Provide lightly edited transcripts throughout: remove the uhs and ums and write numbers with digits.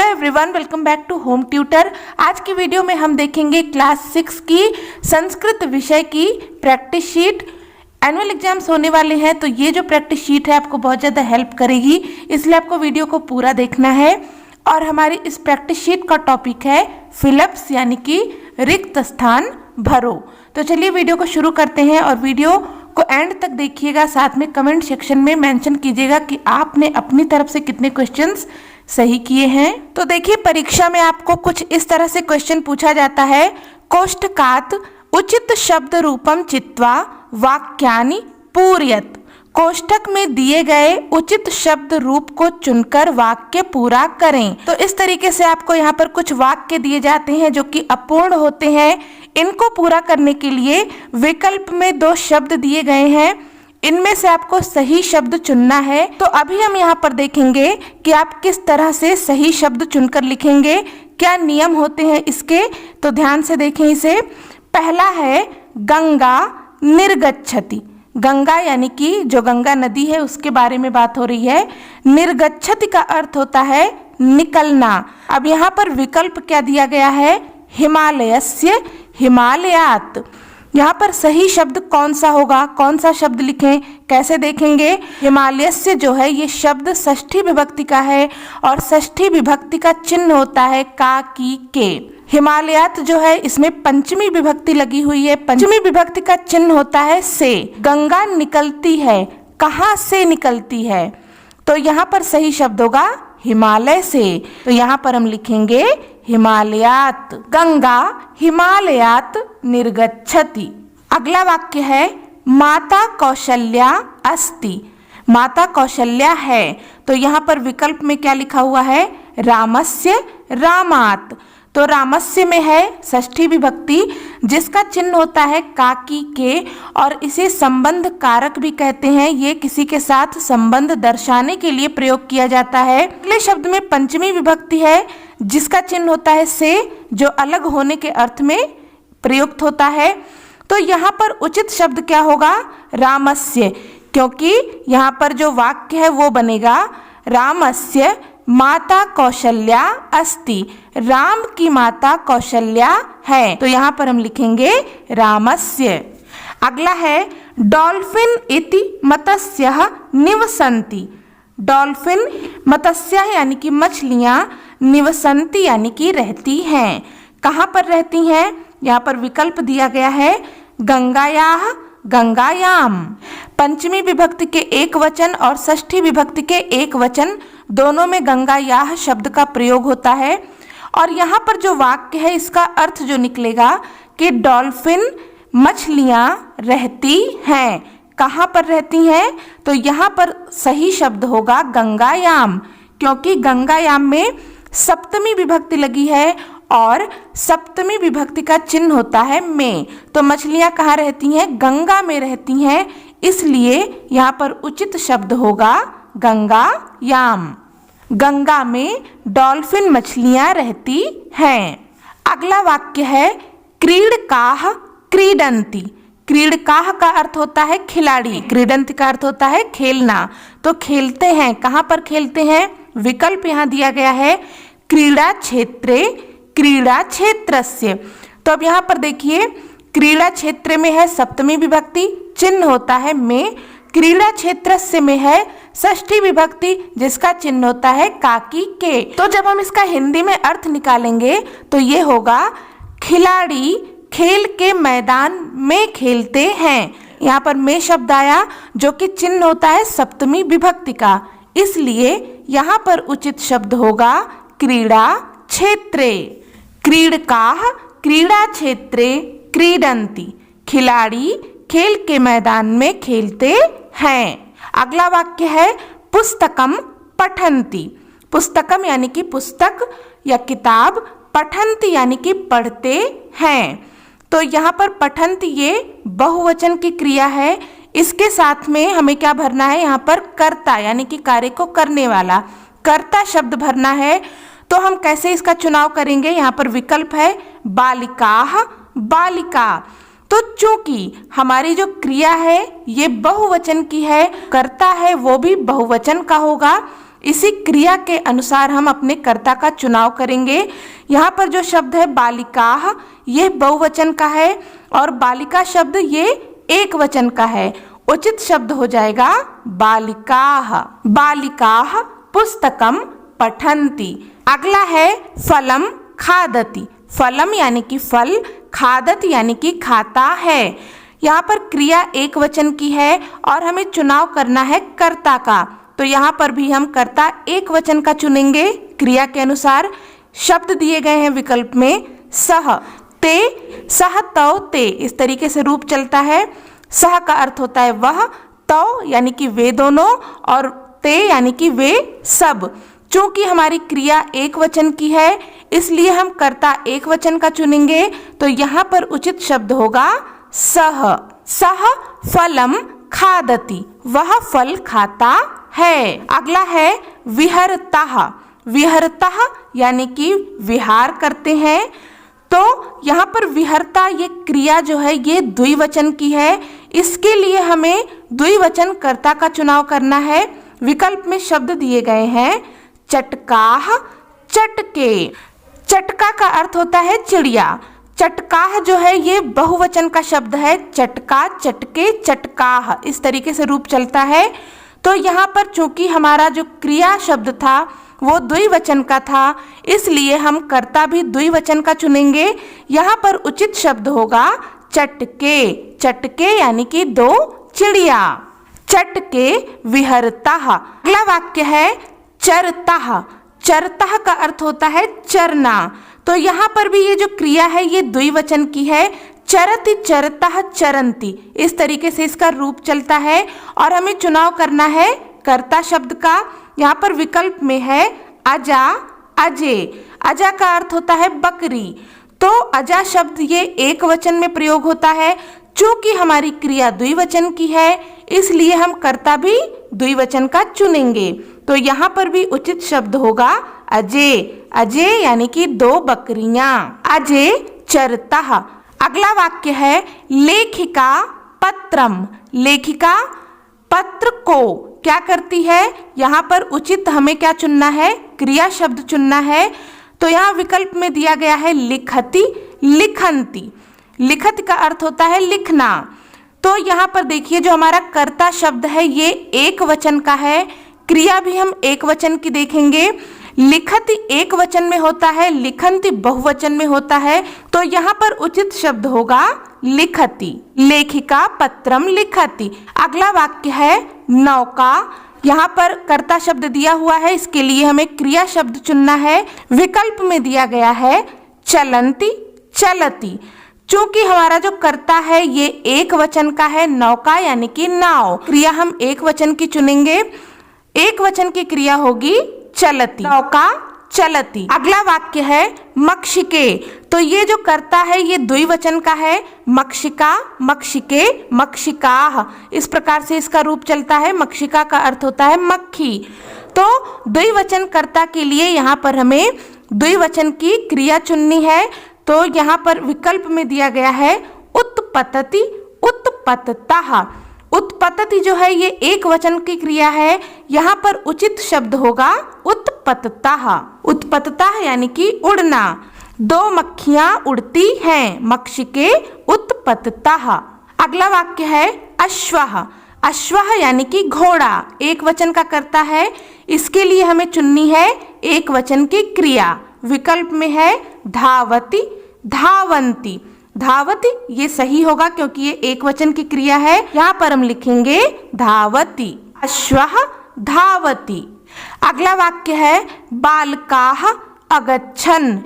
Hello everyone, welcome back to home tutor. आज की video में हम देखेंगे क्लास 6 की संस्कृत विषय की प्रैक्टिस शीट। एनुअल एग्जाम्स होने वाले हैं तो ये जो प्रैक्टिस शीट है आपको बहुत ज़्यादा हेल्प करेगी, इसलिए आपको वीडियो को पूरा देखना है। और हमारी इस प्रैक्टिस शीट का टॉपिक है फिलअप्स यानी कि रिक्त स्थान भरो। तो चलिए वीडियो को शुरू करते हैं और वीडियो को एंड तक देखिएगा। साथ में कमेंट सेक्शन में मेंशन कीजिएगा कि आपने अपनी तरफ से कितने क्वेश्चंस सही किए हैं। तो देखिए, परीक्षा में आपको कुछ इस तरह से क्वेश्चन पूछा जाता है। कोष्ठकात् उचित शब्द रूपम चित्वा वाक्यानि पूरयत। कोष्ठक में दिए गए उचित शब्द रूप को चुनकर वाक्य पूरा करें। तो इस तरीके से आपको यहाँ पर कुछ वाक्य दिए जाते हैं जो कि अपूर्ण होते हैं। इनको पूरा करने के लिए विकल्प में 2 शब्द दिए गए हैं, इनमें से आपको सही शब्द चुनना है। तो अभी हम यहाँ पर देखेंगे कि आप किस तरह से सही शब्द चुनकर लिखेंगे, क्या नियम होते हैं इसके। तो ध्यान से देखें इसे। पहला है गंगा निर्गच्छति। गंगा यानी कि जो गंगा नदी है उसके बारे में बात हो रही है। निर्गच्छति का अर्थ होता है निकलना। अब यहाँ पर विकल्प क्या दिया गया है, हिमालयस्य हिमालयात्। यहाँ पर सही शब्द कौन सा होगा, कौन सा शब्द लिखें, कैसे देखेंगे। हिमालयस्य जो है ये शब्द षष्ठी विभक्ति का है और षष्ठी विभक्ति का चिन्ह होता है का, की, के। हिमालयात् जो है इसमें पंचमी विभक्ति लगी हुई है, पंचमी विभक्ति का चिन्ह होता है से। गंगा निकलती है, कहाँ से निकलती है, तो यहाँ पर सही शब्द होगा हिमालय से। तो यहाँ पर हम लिखेंगे हिमालयात्। गंगा हिमालयात् निर्गच्छति। अगला वाक्य है माता कौशल्या अस्ति। माता कौशल्या है, तो यहाँ पर विकल्प में क्या लिखा हुआ है, रामस्य रामात्। तो रामस्य में है षष्ठी विभक्ति जिसका चिन्ह होता है का, की, के और इसे संबंध कारक भी कहते हैं। ये किसी के साथ संबंध दर्शाने के लिए प्रयोग किया जाता है। अगले शब्द में पंचमी विभक्ति है जिसका चिन्ह होता है से, जो अलग होने के अर्थ में प्रयुक्त होता है। तो यहाँ पर उचित शब्द क्या होगा, रामस्य, क्योंकि यहाँ पर जो वाक्य है वो बनेगा रामस्य माता कौशल्या अस्ति। राम की माता कौशल्या है, तो यहाँ पर हम लिखेंगे रामस्य। अगला है डॉल्फिन इति मत्स्यः निवसन्ति। डॉल्फिन मत्स्य यानी कि मछलियाँ, निवसन्ति यानी कि रहती हैं। कहाँ पर रहती हैं, यहाँ पर विकल्प दिया गया है गंगायाः गंगायाम। पंचमी विभक्ति के एक वचन और षष्ठी विभक्ति के एक वचन दोनों में गंगायाः शब्द का प्रयोग होता है। और यहाँ पर जो वाक्य है इसका अर्थ जो निकलेगा कि डॉल्फिन मछलियाँ रहती हैं। कहाँ पर रहती हैं, तो यहाँ पर सही शब्द होगा गंगायाम, क्योंकि गंगायाम में सप्तमी विभक्ति लगी है और सप्तमी विभक्ति का चिन्ह होता है में। तो मछलियाँ कहाँ रहती हैं, गंगा में रहती हैं, इसलिए यहाँ पर उचित शब्द होगा गंगायाम। गंगा में डॉल्फिन मछलियाँ रहती हैं। अगला वाक्य है क्रीडकाः क्रीडन्ति। क्रीडकाः का अर्थ होता है खिलाड़ी, क्रीडन्ति का अर्थ होता है खेलना। तो खेलते हैं, कहाँ पर खेलते हैं, विकल्प यहाँ दिया गया है क्रीड़ा क्षेत्रे क्रीड़ा क्षेत्रस्य। तो अब यहाँ पर देखिए, क्रीड़ा क्षेत्र में है सप्तमी विभक्ति, चिन्ह होता है में। क्रीड़ा क्षेत्रस्य में है षष्ठी विभक्ति जिसका चिन्ह होता है का, की, के। तो जब हम इसका हिंदी में अर्थ निकालेंगे तो ये होगा खिलाड़ी खेल के मैदान में खेलते हैं। यहाँ पर में शब्द आया जो कि चिन्ह होता है सप्तमी विभक्ति का, इसलिए यहाँ पर उचित शब्द होगा क्रीड़ा क्षेत्रे। क्रीडकाः क्रीड़ा क्षेत्रे क्रीडन्ति। खिलाड़ी खेल के मैदान में खेलते हैं। अगला वाक्य है पुस्तकम पठन्ति। पुस्तकम यानी कि पुस्तक या किताब, पठन्ति यानी कि पढ़ते हैं। तो यहाँ पर पठन्ति ये बहुवचन की क्रिया है। इसके साथ में हमें क्या भरना है, यहाँ पर कर्ता यानी कि कार्य को करने वाला कर्ता शब्द भरना है। तो हम कैसे इसका चुनाव करेंगे, यहाँ पर विकल्प है बालिकाः बालिका। तो चूंकि हमारी जो क्रिया है ये बहुवचन की है, कर्ता है वो भी बहुवचन का होगा, इसी क्रिया के अनुसार हम अपने कर्ता का चुनाव करेंगे। यहाँ पर जो शब्द है बालिकाः, यह बहुवचन का है और बालिका शब्द ये एक वचन का है। उचित शब्द हो जाएगा बालिकाः। बालिकाः पुस्तकम पठन्ति। अगला है फलम खादति। फलम यानी कि फल, खादति यानी कि खाता है। यहाँ पर क्रिया एक वचन की है और हमें चुनाव करना है कर्ता का, तो यहाँ पर भी हम कर्ता एक वचन का चुनेंगे क्रिया के अनुसार। शब्द दिए गए हैं विकल्प में सह, ते, सह तौ ते, इस तरीके से रूप चलता है। सह का अर्थ होता है वह, तौ यानी कि वे दोनों और ते यानी कि वे सब। चूंकि हमारी क्रिया एक वचन की है इसलिए हम कर्ता एक वचन का चुनेंगे, तो यहाँ पर उचित शब्द होगा सह। सह फलम खादति, वह फल खाता है। अगला है विहरतः। विहरतः यानी कि विहार करते हैं। तो यहाँ पर विहरता ये क्रिया जो है ये द्विवचन की है, इसके लिए हमें द्विवचन कर्ता का चुनाव करना है। विकल्प में शब्द दिए गए हैं चटकाः, चटके। चटका का अर्थ होता है चिड़िया। चटकाः जो है ये बहुवचन का शब्द है। चटका, चटके, चटकाः, इस तरीके से रूप चलता है। तो यहाँ पर चूंकि हमारा जो क्रिया शब्द था वो द्विवचन का था, इसलिए हम कर्ता भी द्विवचन का चुनेंगे। यहाँ पर उचित शब्द होगा चटके। चटके यानी कि दो चिड़िया। चटके विहरतः। अगला वाक्य है चरतः। चरतः का अर्थ होता है चरना। तो यहाँ पर भी ये जो क्रिया है ये द्विवचन की है। चरति, चरतः, चरन्ति, इस तरीके से इसका रूप चलता है और हमें चुनाव करना है कर्ता शब्द का। यहाँ पर विकल्प में है अजा, अजे। अजा का अर्थ होता है बकरी। तो अजा शब्द ये एक वचन में प्रयोग होता है। चूंकि हमारी क्रिया द्विवचन की है इसलिए हम कर्ता भी द्विवचन का चुनेंगे। तो यहाँ पर भी उचित शब्द होगा अजे। अजे यानी कि दो बकरियां। अजे चरतः। अगला वाक्य है लेखिका पत्रम। लेखिका पत्र को क्या करती है? यहाँ पर उचित हमें क्या चुनना है? क्रिया शब्द चुनना है। तो यहाँ विकल्प में दिया गया है लिखति, लिखन्ति। लिखत का अर्थ होता है लिखना। तो यहाँ पर देखिए जो हमारा कर्ता शब्द है ये एक वचन का है। क्रिया भी हम एक वचन की देखेंगे। लिखति एक वचन में होता है, लिखन्ति बहुवचन में होता है। तो यहाँ पर उचित शब्द होगा लिखति। लेखिका पत्रम लिखति। अगला वाक्य है नौका। यहाँ पर कर्ता शब्द दिया हुआ है, इसके लिए हमें क्रिया शब्द चुनना है। विकल्प में दिया गया है चलन्ति, चलति। चूंकि हमारा जो कर्ता है ये एक वचन का है, नौका यानी कि नाव, क्रिया हम एक वचन की चुनेंगे। एक वचन की क्रिया होगी चलती, नौका चलती। अगला वाक्य है मक्षिके। तो ये जो कर्ता है ये द्विवचन का है। मक्षिका, मक्षिके, मक्षिकाः, इस प्रकार से इसका रूप चलता है। मक्षिका का अर्थ होता है मक्खी। तो द्विवचन कर्ता के लिए यहाँ पर हमें द्विवचन की क्रिया चुननी है। तो यहाँ पर विकल्प में दिया गया है उत्पतति, उत्पततः। उत्पतति जो है ये एक वचन की क्रिया है। यहाँ पर उचित शब्द होगा उत्पततः। उत्पततः यानी कि उड़ना। दो मक्खियां उड़ती हैं, मक्षिके उत्पततः। अगला वाक्य है अश्वः। अश्वः यानी कि घोड़ा, एक वचन का कर्ता है। इसके लिए हमें चुननी है एक वचन की क्रिया। विकल्प में है धावति, धावन्ति। धावति ये सही होगा क्योंकि ये एक वचन की क्रिया है। यहाँ पर हम लिखेंगे धावति। अश्वः धावति। अगला वाक्य है बालकाः अगच्छन्।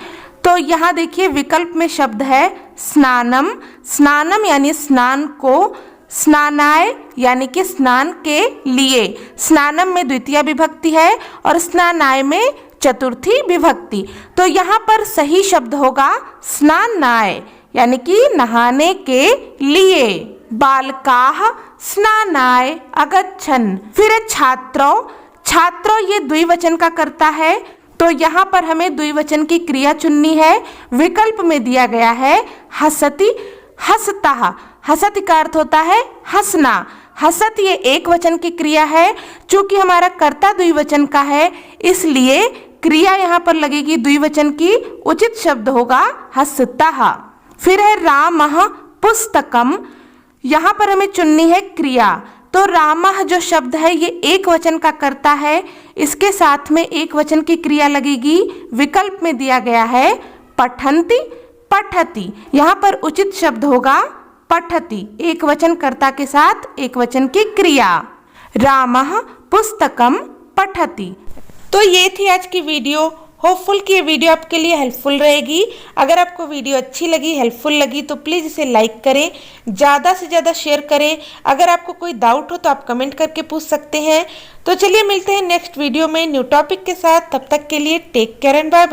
तो यहाँ देखिए विकल्प में शब्द है स्नानम। स्नानम यानी स्नान को, स्नानाय यानी कि स्नान के लिए। स्नानम में द्वितीय विभक्ति है और स्नानाय में चतुर्थी विभक्ति। तो यहाँ पर सही शब्द होगा स्नानाय यानी कि नहाने के लिए। बालकाः स्नानाय अगच्छन्। फिर छात्रों। छात्रों ये द्विवचन का कर्ता है। तो यहाँ पर हमें द्विवचन की क्रिया चुननी है। विकल्प में दिया गया है हसति, हसतः। हसति का अर्थ होता है हंसना। हसत ये एक वचन की क्रिया है। चूंकि हमारा कर्ता द्विवचन का है इसलिए क्रिया यहाँ पर लगेगी द्विवचन की, उचित शब्द होगा हसतः। फिर है रामः पुस्तकम, यहाँ पर हमें चुननी है क्रिया। तो रामः जो शब्द है ये एक वचन का कर्ता है, इसके साथ में एक वचन की क्रिया लगेगी। विकल्प में दिया गया है पठन्ति पठति, यहाँ पर उचित शब्द होगा पठति, एक वचन कर्ता के साथ एक वचन की क्रिया। रामः पुस्तकम पठति। तो ये थी आज की वीडियो। होपफुल कि ये वीडियो आपके लिए हेल्पफुल रहेगी। अगर आपको वीडियो अच्छी लगी, हेल्पफुल लगी तो प्लीज़ इसे लाइक करें, ज़्यादा से ज़्यादा शेयर करें। अगर आपको कोई डाउट हो तो आप कमेंट करके पूछ सकते हैं। तो चलिए मिलते हैं नेक्स्ट वीडियो में न्यू टॉपिक के साथ। तब तक के लिए टेक केयर एंड बाय।